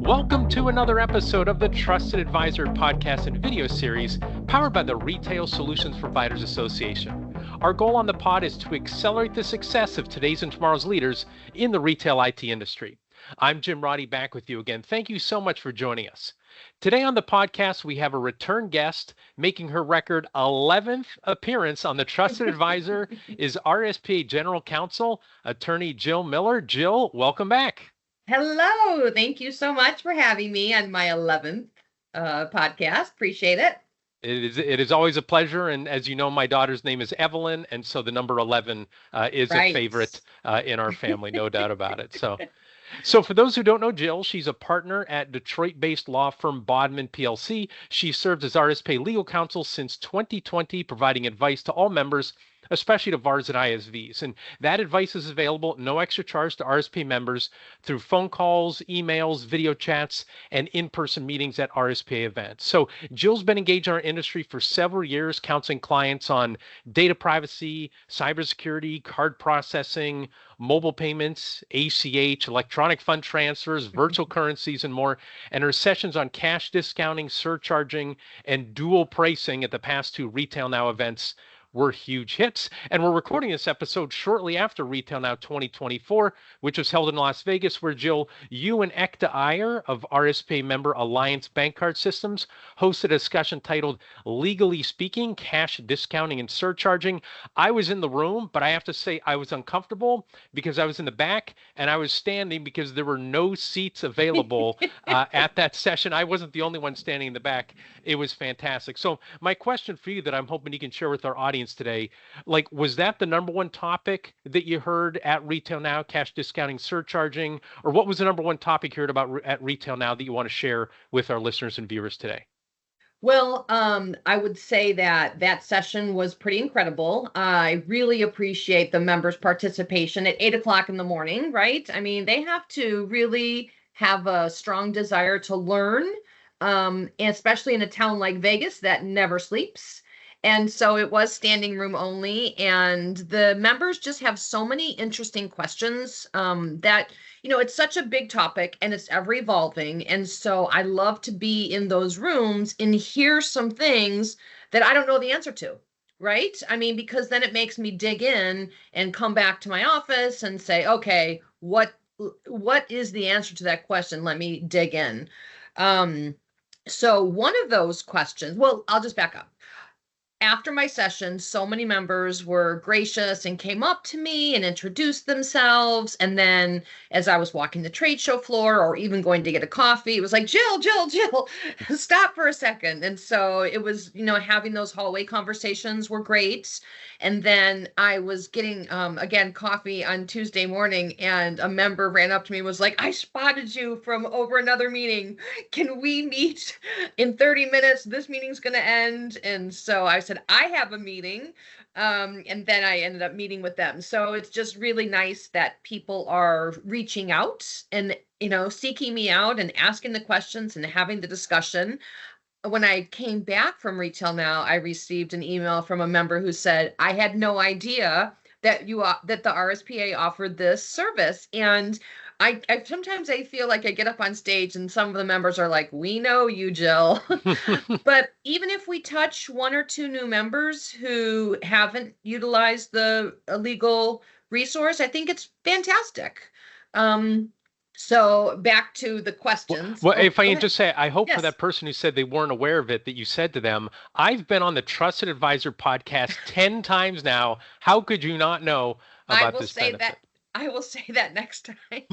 Welcome to another episode of the Trusted Advisor podcast and video series powered by the Retail Solutions Providers Association. Our goal on the pod is to accelerate the success of today's and tomorrow's leaders in the retail IT industry. I'm Jim Roddy, back with you again. Thank you so much for joining us. Today on the podcast, we have a return guest making her record 11th appearance on the Trusted Advisor is RSPA General Counsel, Attorney Jill Miller. Jill, welcome back. Hello. Thank you so much for having me on my 11th podcast. Appreciate it. It is always a pleasure. And as you know, my daughter's name is Evelyn. And so the number 11 is a favorite in our family, no doubt about it. So for those who don't know Jill, she's a partner at Detroit-based law firm Bodman PLC. She served as RSPA legal counsel since 2020, providing advice to all members, especially to VARs and ISVs. And that advice is available at no extra charge to RSPA members through phone calls, emails, video chats, and in-person meetings at RSPA events. So Jill's been engaged in our industry for several years, counseling clients on data privacy, cybersecurity, card processing, mobile payments, ACH, electronic fund transfers, virtual currencies, and more. And her sessions on cash discounting, surcharging, and dual pricing at the past two Retail Now events were huge hits. And we're recording this episode shortly after Retail Now 2024, which was held in Las Vegas, where Jill, you and Atty of RSPA member Alliance Bank Card Systems hosted a discussion titled Legally Speaking, Cash Discounting and Surcharging. I was in the room, but I have to say I was uncomfortable because I was in the back and I was standing because there were no seats available at that session. I wasn't the only one standing in the back. It was fantastic. So my question for you that I'm hoping you can share with our audience today, like, was that the number one topic that you heard at Retail Now, cash discounting, surcharging, or what was the number one topic you heard about at Retail Now that you want to share with our listeners and viewers today? Well, I would say that session was pretty incredible. I really appreciate the members' participation at 8 o'clock in the morning, right? I mean, they have to really have a strong desire to learn, and especially in a town like Vegas that never sleeps. And so it was standing room only, and the members just have so many interesting questions that, it's such a big topic and it's ever evolving. And so I love to be in those rooms and hear some things that I don't know the answer to, right? I mean, because then it makes me dig in and come back to my office and say, okay, what is the answer to that question? Let me dig in. So one of those questions, well, I'll just back up. After my session, so many members were gracious and came up to me and introduced themselves. And then as I was walking the trade show floor or even going to get a coffee, it was like, Jill, stop for a second. And so it was, having those hallway conversations were great. And then I was getting, again, coffee on Tuesday morning, and a member ran up to me and was like, I spotted you from over another meeting. Can we meet in 30 minutes? This meeting's going to end. And so I said, I have a meeting. And then I ended up meeting with them. So it's just really nice that people are reaching out and, seeking me out and asking the questions and having the discussion. When I came back from Retail Now, I received an email from a member who said, I had no idea that that the RSPA offered this service. And I sometimes I feel like I get up on stage and some of the members are like, we know you, Jill. But even if we touch one or two new members who haven't utilized the legal resource, I think it's fantastic. So back to the questions. Well, if I can just say, I hope for that person who said they weren't aware of it, that you said to them, I've been on the Trusted Advisor podcast 10 times now. How could you not know about this benefit? I will say that next time.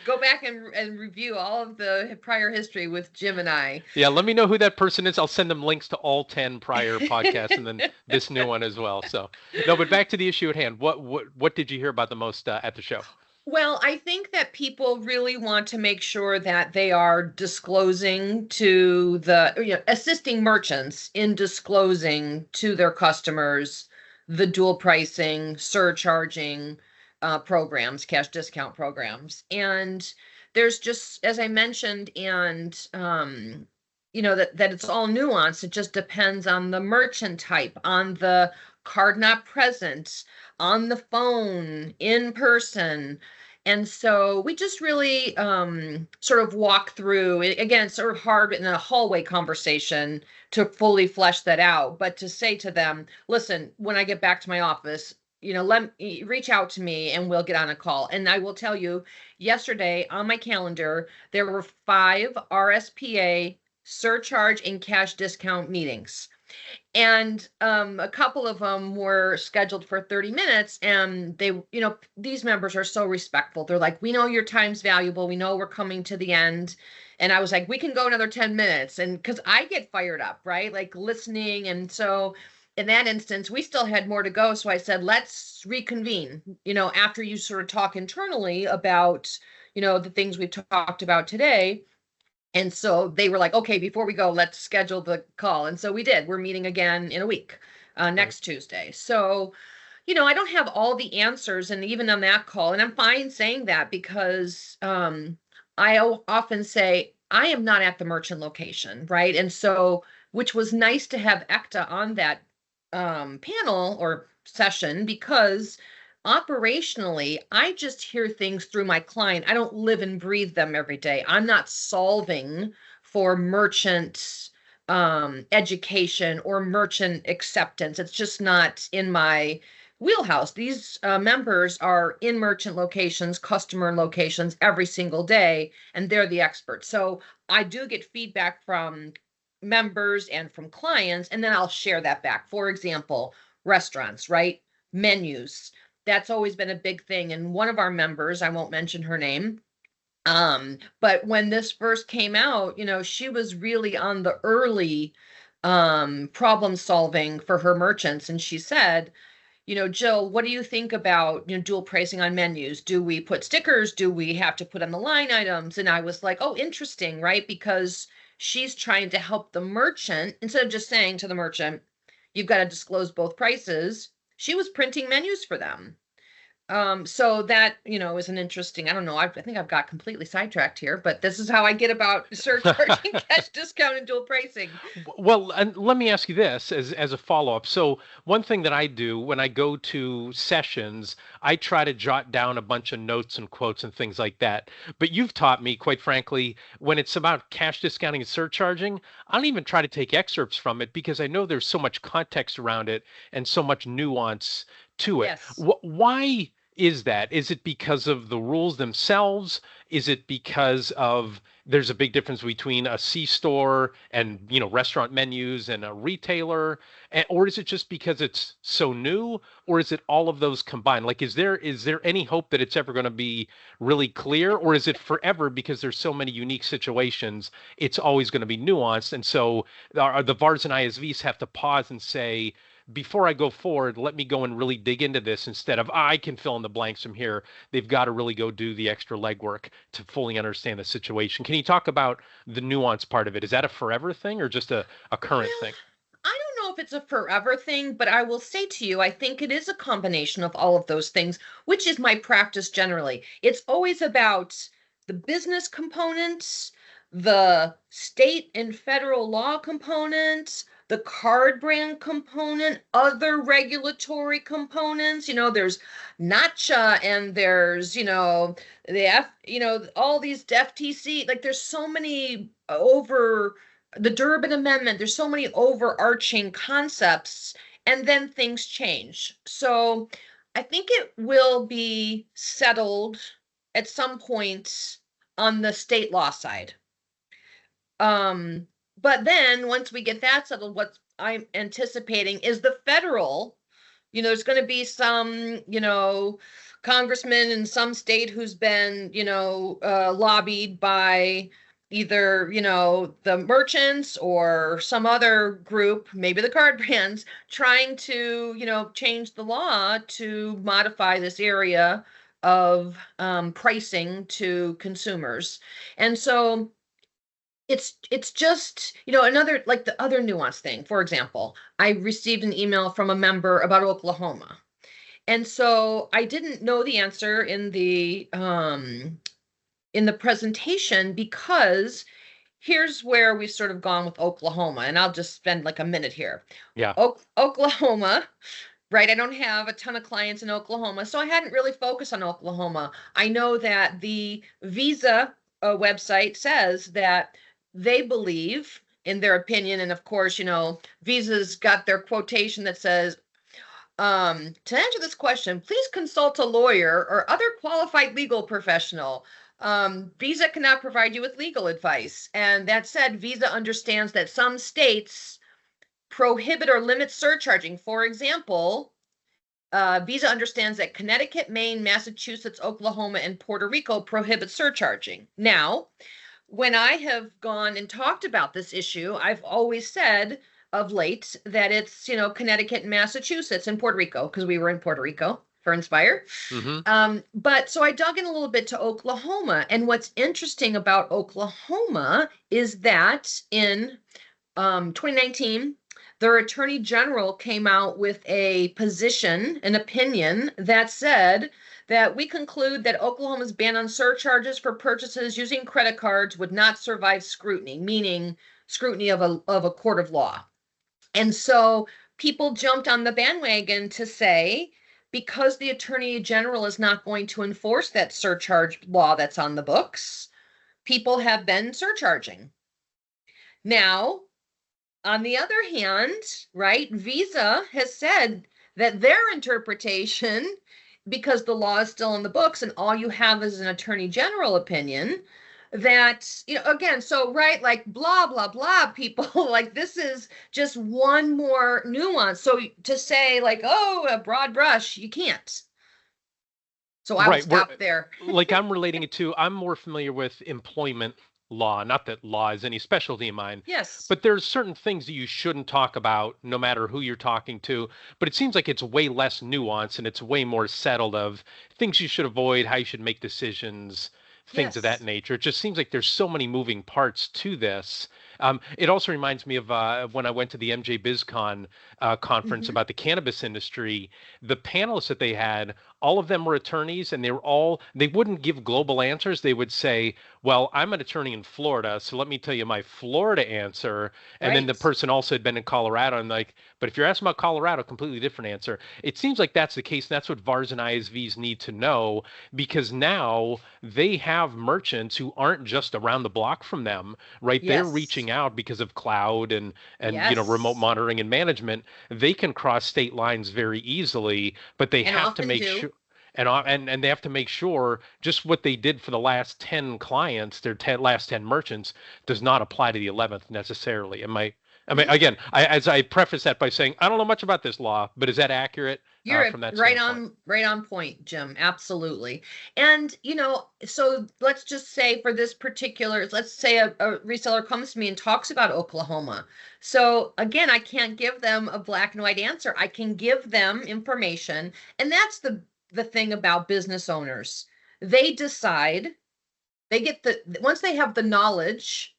Go back and review all of the prior history with Jim and I. Yeah, let me know who that person is. I'll send them links to all 10 prior podcasts and then this new one as well. So, no, but back to the issue at hand. What did you hear about the most at the show? Well, I think that people really want to make sure that they are disclosing to assisting merchants in disclosing to their customers the dual pricing, surcharging programs, cash discount programs. And there's just, as I mentioned, and that it's all nuanced. It just depends on the merchant type, on the card not present, on the phone, in person. And so we just really sort of walk through it. Again, it's sort of hard in a hallway conversation to fully flesh that out, but to say to them, listen, when I get back to my office, let me reach out to me and we'll get on a call. And I will tell you, yesterday on my calendar, there were 5 RSPA surcharge and cash discount meetings. And a couple of them were scheduled for 30 minutes. And they, these members are so respectful. They're like, we know your time's valuable. We know we're coming to the end. And I was like, we can go another 10 minutes. And because I get fired up, right? Like listening. And so in that instance, we still had more to go. So I said, let's reconvene, after you sort of talk internally about, the things we've talked about today. And so they were like, okay, before we go, let's schedule the call. And so we did. We're meeting again in a week, next Tuesday. So, I don't have all the answers. And even on that call, and I'm fine saying that because often say, I am not at the merchant location, right? And so, which was nice to have ECTA on that panel or session because operationally, I just hear things through my client. I don't live and breathe them every day. I'm not solving for merchant education or merchant acceptance. It's just not in my wheelhouse. These members are in merchant locations, customer locations every single day, and they're the experts. So I do get feedback from members and from clients, and then I'll share that back. For example, restaurants, right? Menus. That's always been a big thing. And one of our members, I won't mention her name, but when this first came out, she was really on the early problem solving for her merchants. And she said, Jill, what do you think about, dual pricing on menus? Do we put stickers? Do we have to put on the line items? And I was like, oh, interesting, right? Because she's trying to help the merchant instead of just saying to the merchant, you've got to disclose both prices. She was printing menus for them. So that, is an interesting, I don't know, I think I've got completely sidetracked here, but this is how I get about surcharging, cash discount, and dual pricing. Well, and let me ask you this as a follow-up. So one thing that I do when I go to sessions, I try to jot down a bunch of notes and quotes and things like that. But you've taught me, quite frankly, when it's about cash discounting and surcharging, I don't even try to take excerpts from it because I know there's so much context around it and so much nuance to it. Yes. Why is that? Is it because of the rules themselves? Is it because of there's a big difference between a C-store and restaurant menus and a retailer? Or is it just because it's so new? Or is it all of those combined? Like, is there any hope that it's ever going to be really clear? Or is it forever because there's so many unique situations, it's always going to be nuanced? And so the VARs and ISVs have to pause and say, before I go forward, let me go and really dig into this instead of I can fill in the blanks from here. They've got to really go do the extra legwork to fully understand the situation. Can you talk about the nuance part of it? Is that a forever thing or just a current thing? I don't know if it's a forever thing, but I will say to you, I think it is a combination of all of those things, which is my practice generally. It's always about the business components, the state and federal law components, the card brand component, other regulatory components. There's NACHA and there's, all these FTC, like there's so many over the Durbin Amendment, there's so many overarching concepts, and then things change. So I think it will be settled at some point on the state law side. But then once we get that settled, what I'm anticipating is the federal, there's going to be some, congressman in some state who's been, lobbied by either, the merchants or some other group, maybe the card brands, trying to, change the law to modify this area of pricing to consumers. And so it's just, another, like the other nuance thing. For example, I received an email from a member about Oklahoma. And so I didn't know the answer in the presentation because here's where we've sort of gone with Oklahoma. And I'll just spend like a minute here. Yeah. Oklahoma right? I don't have a ton of clients in Oklahoma, so I hadn't really focused on Oklahoma. I know that the Visa website says that they believe, in their opinion, and of course, Visa's got their quotation that says, to answer this question, please consult a lawyer or other qualified legal professional. Visa cannot provide you with legal advice. And that said, Visa understands that some states prohibit or limit surcharging. For example, Visa understands that Connecticut, Maine, Massachusetts, Oklahoma, and Puerto Rico prohibit surcharging. Now, when I have gone and talked about this issue, I've always said of late that it's, Connecticut and Massachusetts and Puerto Rico, because we were in Puerto Rico for Inspire. But so I dug in a little bit to Oklahoma. And what's interesting about Oklahoma is that in 2019, their attorney general came out with a position, an opinion that said that we conclude that Oklahoma's ban on surcharges for purchases using credit cards would not survive scrutiny, meaning scrutiny of a court of law. And so people jumped on the bandwagon to say, because the attorney general is not going to enforce that surcharge law that's on the books, people have been surcharging. Now, on the other hand, right, Visa has said that their interpretation, because the law is still in the books and all you have is an attorney general opinion, that, again, so, right, like blah, blah, blah, people, like this is just one more nuance. So to say like, oh, a broad brush, you can't. So I would stop there. Like I'm relating it to, I'm more familiar with employment law, not that law is any specialty of mine. Yes. But there's certain things that you shouldn't talk about no matter who you're talking to. But it seems like it's way less nuanced and it's way more settled of things you should avoid, how you should make decisions, things of that nature. It just seems like there's so many moving parts to this. It also reminds me of when I went to the MJ BizCon conference about the cannabis industry. The panelists that they had, all of them were attorneys, and they wouldn't give global answers. They would say, well, I'm an attorney in Florida, so let me tell you my Florida answer. And then the person also had been in Colorado, and like, but if you're asking about Colorado, completely different answer. It seems like that's the case, and that's what VARs and ISVs need to know, because now they have merchants who aren't just around the block from them, right? They're reaching out because of cloud and remote monitoring and management. They can cross state lines very easily, but they have to make sure. And they have to make sure just what they did for the last 10 clients, their last 10 merchants, does not apply to the 11th necessarily. Again, as I preface that by saying, I don't know much about this law, but is that accurate? You're from that right on point, Jim. Absolutely. And, so let's just say for this particular, let's say a reseller comes to me and talks about Oklahoma. So again, I can't give them a black and white answer. I can give them information. And that's the thing about business owners. They decide, once they have the knowledge,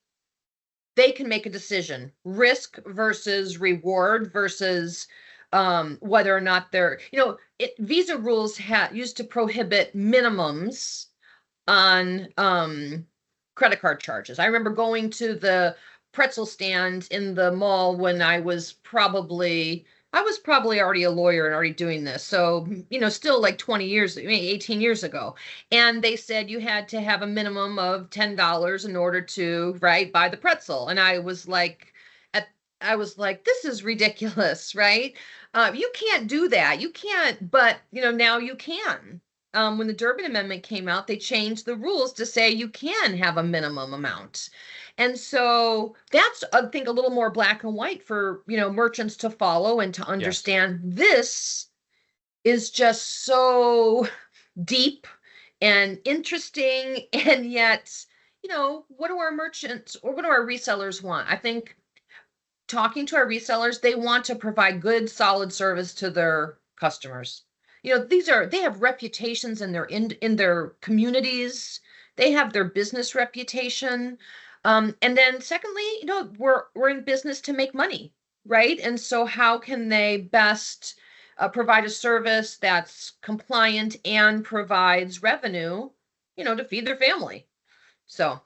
they can make a decision, risk versus reward versus whether or not they're, Visa rules used to prohibit minimums on credit card charges. I remember going to the pretzel stand in the mall when I was probably already a lawyer and already doing this. So, still like 20 years, 18 years ago. And they said you had to have a minimum of $10 in order to, buy the pretzel. And I was like, this is ridiculous, right? You can't do that. You can't, but now you can. When the Durbin Amendment came out, they changed the rules to say you can have a minimum amount. And so that's, I think, a little more black and white for, merchants to follow and to understand. This is just so deep and interesting. And yet, what do our merchants or what do our resellers want? I think talking to our resellers, they want to provide good, solid service to their customers. They have reputations in their communities. They have their business reputation. And then secondly, we're in business to make money, right? And so how can they best provide a service that's compliant and provides revenue, to feed their family? So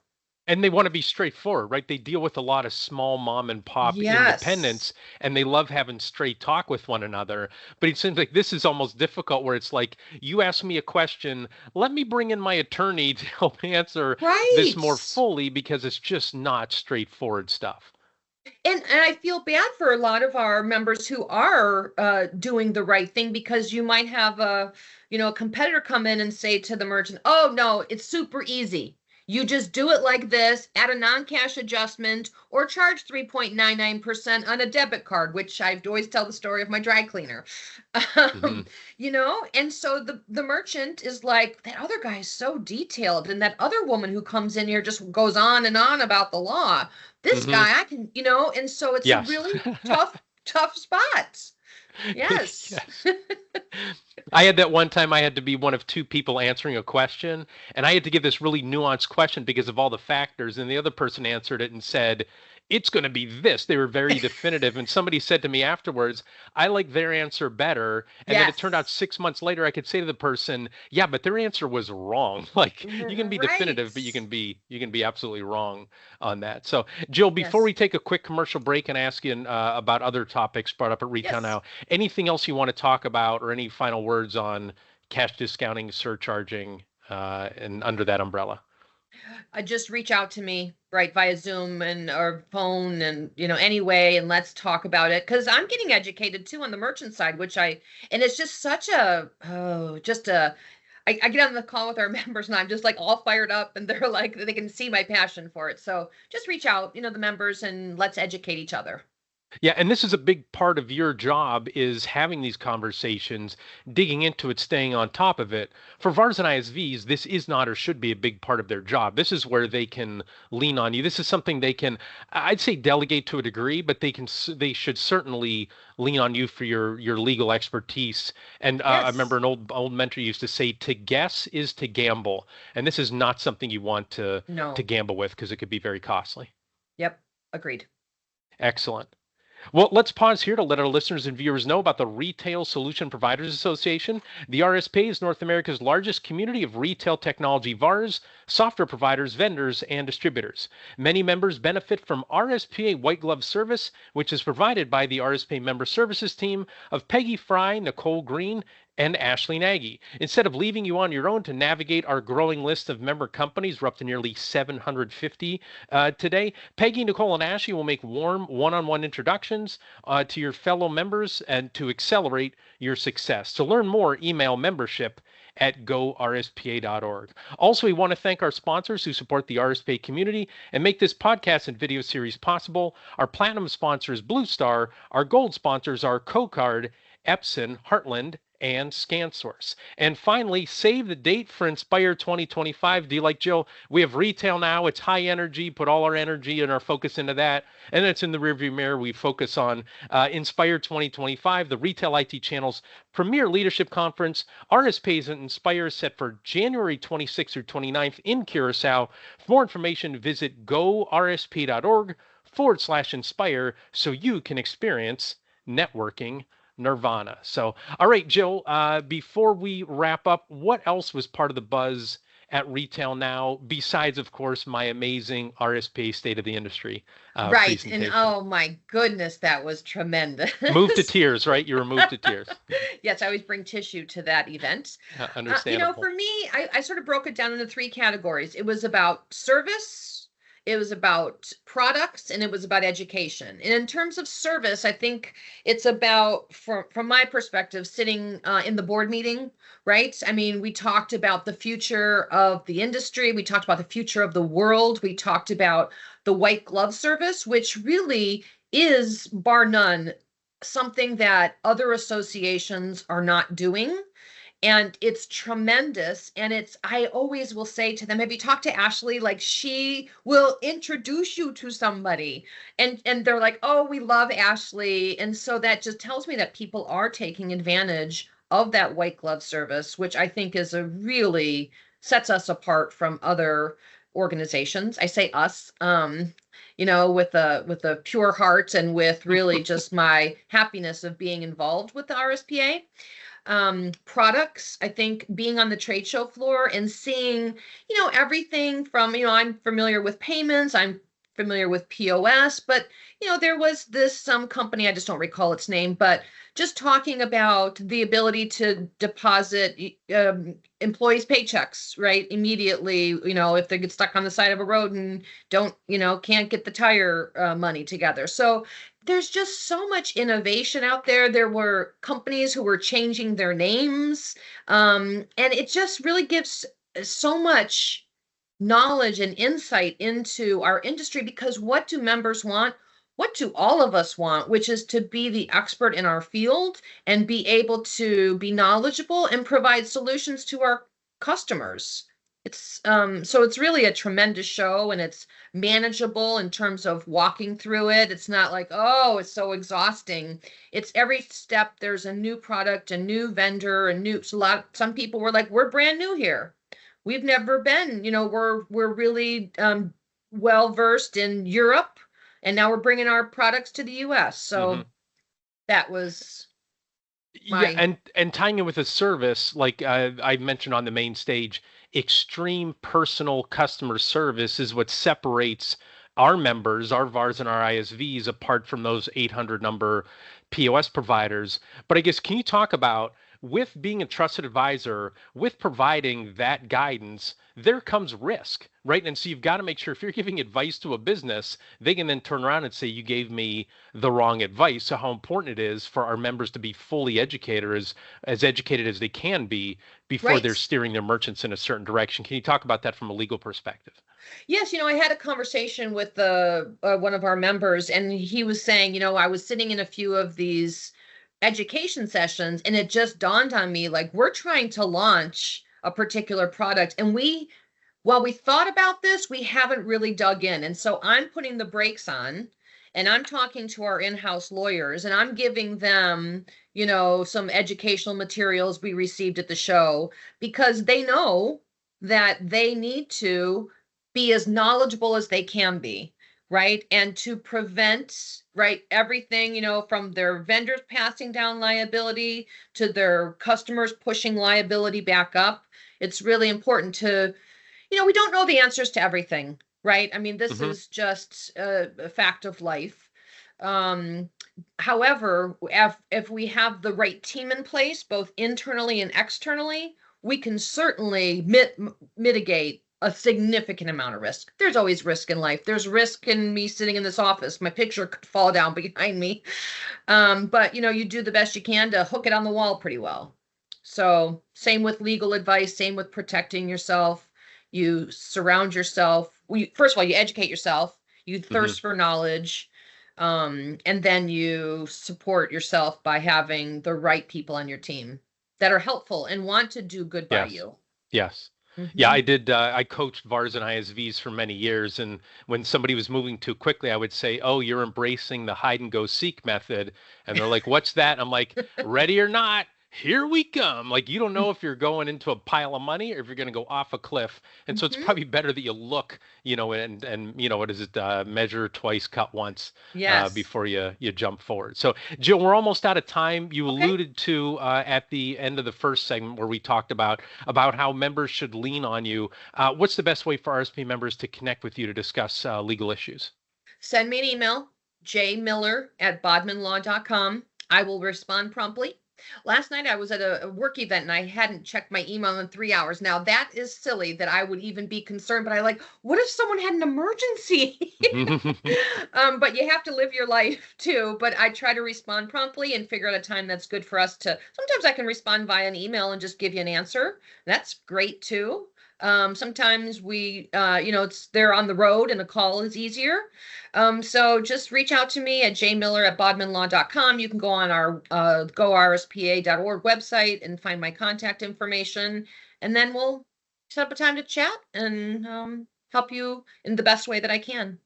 And they want to be straightforward, right? They deal with a lot of small mom and pop Yes. independents, and they love having straight talk with one another. But it seems like this is almost difficult where it's like, you ask me a question, let me bring in my attorney to help answer this Right. more fully because it's just not straightforward stuff. And I feel bad for a lot of our members who are doing the right thing, because you might have a competitor come in and say to the merchant, "Oh no, it's super easy. You just do it like this, add a non-cash adjustment, or charge 3.99% on a debit card," which I always tell the story of my dry cleaner. Hmm. Um, and so the merchant is like, that other guy is so detailed, and that other woman who comes in here just goes on and on about the law. This Hmm. guy, I can, and so it's a Yes. really tough spot. Yes. Yes. I had that one time I had to be one of two people answering a question, and I had to give this really nuanced question because of all the factors, and the other person answered it and said, it's going to be this. They were very definitive. And somebody said to me afterwards, I like their answer better. And then it turned out Yes. 6 months later, I could say to the person, yeah, but their answer was wrong. Like you can be Right. definitive, but you can be absolutely wrong on that. So Jill, before Yes. we take a quick commercial break and ask you about other topics brought up at Retail Yes. Now, anything else you want to talk about or any final words on cash discounting, surcharging, and under that umbrella? Just reach out to me, right, via Zoom and or phone, and anyway, and let's talk about it, because I'm getting educated too on the merchant side, and it's just such a, oh, just a, I get on the call with our members and I'm just like all fired up, and they're like, they can see my passion for it. So just reach out, the members, and let's educate each other. Yeah, and this is a big part of your job is having these conversations, digging into it, staying on top of it. For VARs and ISVs, this is not or should be a big part of their job. This is where they can lean on you. This is something they can, I'd say, delegate to a degree, but they should certainly lean on you for your legal expertise. And I remember Yes. an old mentor used to say, "To guess is to gamble," and this is not something you want to No. gamble with because it could be very costly. Yep. Agreed. Excellent. Well, let's pause here to let our listeners and viewers know about the Retail Solution Providers Association. The RSPA is North America's largest community of retail technology VARs, software providers, vendors, and distributors. Many members benefit from RSPA white glove service, which is provided by the RSPA member services team of Peggy Fry, Nicole Green, and Ashley Nagy. Instead of leaving you on your own to navigate our growing list of member companies, we're up to nearly 750 today. Peggy, Nicole, and Ashley will make warm one-on-one introductions to your fellow members and to accelerate your success. To learn more, email membership@gorspa.org. Also, we want to thank our sponsors who support the RSPA community and make this podcast and video series possible. Our platinum sponsors, Blue Star. Our gold sponsors are CoCard, Epson, Heartland, and ScanSource. And finally, save the date for Inspire 2025. Do you like Jill? We have Retail Now. It's high energy. Put all our energy and our focus into that. And it's in the rearview mirror. We focus on Inspire 2025, the Retail IT Channel's premier leadership conference. RSPA's Inspire is set for January 26th through 29th in Curacao. For more information, visit gorsp.org/inspire so you can experience networking nirvana. So, all right, Jill, before we wrap up, what else was part of the buzz at Retail Now, besides, of course, my amazing RSPA State of the Industry Right. And presentation? oh my goodness, that was tremendous. Moved to tears, right? You were moved to tears. Yes, I always bring tissue to that event. Understandable. For me, I sort of broke it down into three categories. It was about service, it was about products, and it was about education. And in terms of service, I think it's about, from my perspective, sitting in the board meeting, right? I mean, we talked about the future of the industry, we talked about the future of the world, we talked about the white glove service, which really is, bar none, something that other associations are not doing. And it's tremendous. And I always will say to them, have you talked to Ashley? Like, she will introduce you to somebody. And they're like, oh, we love Ashley. And so that just tells me that people are taking advantage of that white glove service, which I think is a really sets us apart from other organizations. I say us, with a pure heart, and with really just my happiness of being involved with the RSPA. products. I think being on the trade show floor and seeing, everything from, I'm familiar with payments, I'm familiar with POS, but there was this some company, I just don't recall its name, but just talking about the ability to deposit employees' paychecks, right, immediately, if they get stuck on the side of a road and don't, can't get the tire money together. So there's just so much innovation out there. There were companies who were changing their names, and it just really gives so much knowledge and insight into our industry, because what do members want? What do all of us want, which is to be the expert in our field and be able to be knowledgeable and provide solutions to our customers. It's so it's really a tremendous show, and it's manageable in terms of walking through it. It's not like, oh, it's so exhausting. It's every step there's a new product, a new vendor, some people were like, we're brand new here. We've never been, we're really well versed in Europe, and now we're bringing our products to the US. So that was and tying it with a service, like I mentioned on the main stage, extreme personal customer service is what separates our members, our VARs and our ISVs, apart from those 800 number POS providers. But I guess, can you talk about, with being a trusted advisor, with providing that guidance, there comes risk, right? And so you've got to make sure, if you're giving advice to a business, they can then turn around and say, you gave me the wrong advice. So how important it is for our members to be fully educated, as educated as they can be, before they're steering their merchants in a certain direction. Can you talk about that from a legal perspective? Yes, I had a conversation with one of our members, and he was saying, I was sitting in a few of these education sessions, and it just dawned on me, like, we're trying to launch a particular product, and while we thought about this, we haven't really dug in. And so I'm putting the brakes on, and I'm talking to our in-house lawyers, and I'm giving them, some educational materials we received at the show, because they know that they need to be as knowledgeable as they can be, right? And to prevent, right, everything, from their vendors passing down liability to their customers pushing liability back up. It's really important to, we don't know the answers to everything, right? I mean, this is just a fact of life. However, if we have the right team in place, both internally and externally, we can certainly mitigate a significant amount of risk. There's always risk in life. There's risk in me sitting in this office. My picture could fall down behind me. But you do the best you can to hook it on the wall pretty well. So same with legal advice, same with protecting yourself. You surround yourself. First of all, you educate yourself. You thirst for knowledge. And then you support yourself by having the right people on your team that are helpful and want to do good by you. Yes. Yeah, I did. I coached VARs and ISVs for many years. And when somebody was moving too quickly, I would say, oh, you're embracing the hide and go seek method. And they're like, what's that? I'm like, ready or not, here we come. Like, you don't know if you're going into a pile of money or if you're going to go off a cliff. And so it's probably better that you look, and what is it? Measure twice, cut once, before you jump forward. So, Jill, we're almost out of time. You alluded to at the end of the first segment where we talked about how members should lean on you. What's the best way for RSP members to connect with you to discuss legal issues? Send me an email, jmiller@bodmanlaw.com. I will respond promptly. Last night I was at a work event and I hadn't checked my email in 3 hours. Now that is silly that I would even be concerned, but what if someone had an emergency? But you have to live your life too. But I try to respond promptly and figure out a time that's good for us to, sometimes I can respond via an email and just give you an answer. That's great too. Sometimes they're on the road and a call is easier. So just reach out to me at jmiller@bodmanlaw.com. You can go on our gorspa.org website and find my contact information, and then we'll set up a time to chat and help you in the best way that I can.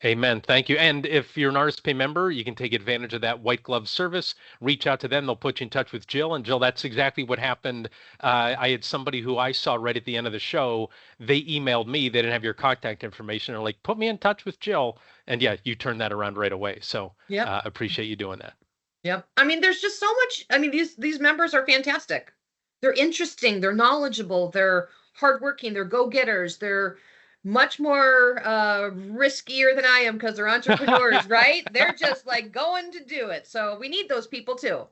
Amen. Thank you. And if you're an RSPA member, you can take advantage of that white glove service. Reach out to them. They'll put you in touch with Jill. And Jill, that's exactly what happened. I had somebody who I saw right at the end of the show. They emailed me. They didn't have your contact information. They're like, put me in touch with Jill. And yeah, you turned that around right away. So appreciate you doing that. Yep. I mean, there's just so much. I mean, these members are fantastic. They're interesting. They're knowledgeable. They're hardworking. They're go-getters. They're much more riskier than I am because they're entrepreneurs, right? They're just like going to do it. So we need those people too.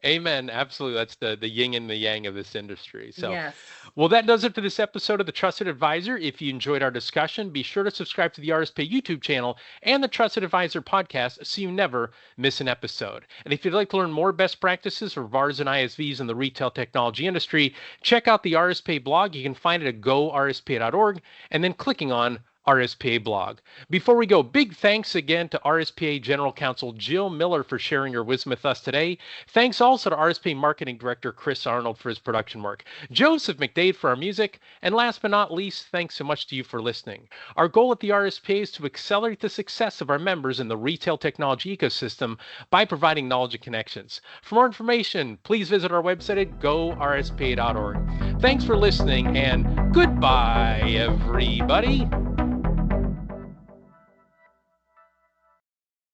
Amen. Absolutely. That's the yin and the yang of this industry. So, yes. Well, that does it for this episode of The Trusted Advisor. If you enjoyed our discussion, be sure to subscribe to the RSPA YouTube channel and the Trusted Advisor podcast so you never miss an episode. And if you'd like to learn more best practices for VARs and ISVs in the retail technology industry, check out the RSPA blog. You can find it at gorspa.org and then clicking on RSPA blog. Before we go, big thanks again to RSPA General Counsel Jill Miller for sharing her wisdom with us today. Thanks also to RSPA Marketing Director Chris Arnold for his production work, Joseph McDade for our music, and last but not least, thanks so much to you for listening. Our goal at the RSPA is to accelerate the success of our members in the retail technology ecosystem by providing knowledge and connections. For more information, please visit our website at gorspa.org. Thanks for listening, and goodbye, everybody.